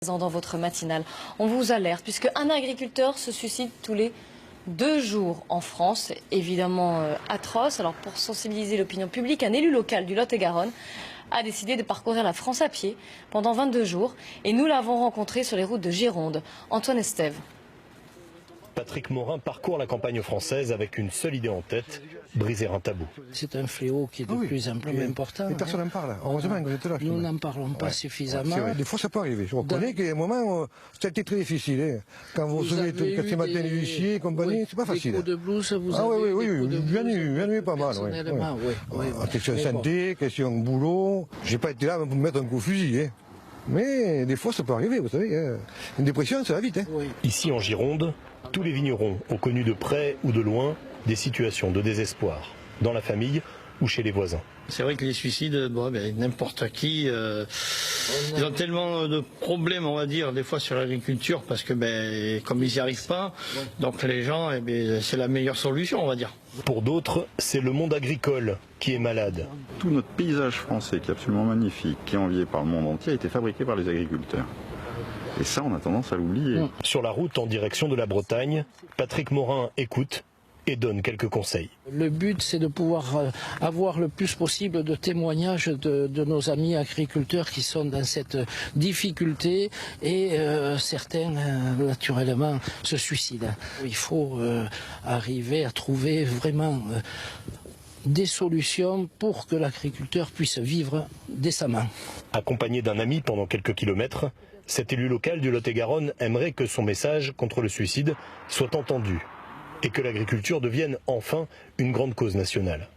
Dans votre matinale, on vous alerte puisque un agriculteur se suicide tous les 2 jours en France. C'est évidemment atroce. Alors pour sensibiliser l'opinion publique, un élu local du Lot-et-Garonne a décidé de parcourir la France à pied pendant 22 jours et nous l'avons rencontré sur les routes de Gironde. Antoine Estève. Patrick Morin parcourt la campagne française avec une seule idée en tête, briser un tabou. C'est un fléau qui est de plus en plus important. Et personne n'en parle. Heureusement que vous êtes là. Nous n'en parlons pas suffisamment. Des fois, ça peut arriver. Je reconnais qu'il y a un moment, ça a été très difficile. Hein. Quand vous recevez ce matin les huissiers et compagnie, c'est pas facile. Des coups de blues, vous avez oui, j'en ai eu pas mal. Question santé, question boulot. J'ai pas été là pour me mettre un coup au fusil. Hein. Mais des fois, ça peut arriver, vous savez. Hein. Une dépression, ça va vite. Hein. Ici, en Gironde, tous les vignerons ont connu de près ou de loin des situations de désespoir, dans la famille ou chez les voisins. C'est vrai que les suicides, n'importe qui, ils ont tellement de problèmes, on va dire, des fois sur l'agriculture, parce que comme ils n'y arrivent pas, donc les gens, c'est la meilleure solution, on va dire. Pour d'autres, c'est le monde agricole qui est malade. Tout notre paysage français, qui est absolument magnifique, qui est envié par le monde entier, a été fabriqué par les agriculteurs. Et ça, on a tendance à l'oublier. Sur la route en direction de la Bretagne, Patrick Morin écoute et donne quelques conseils. Le but, c'est de pouvoir avoir le plus possible de témoignages de nos amis agriculteurs qui sont dans cette difficulté et certains, naturellement, se suicident. Il faut arriver à trouver vraiment des solutions pour que l'agriculteur puisse vivre décemment. Accompagné d'un ami pendant quelques kilomètres, cet élu local du Lot-et-Garonne aimerait que son message contre le suicide soit entendu et que l'agriculture devienne enfin une grande cause nationale.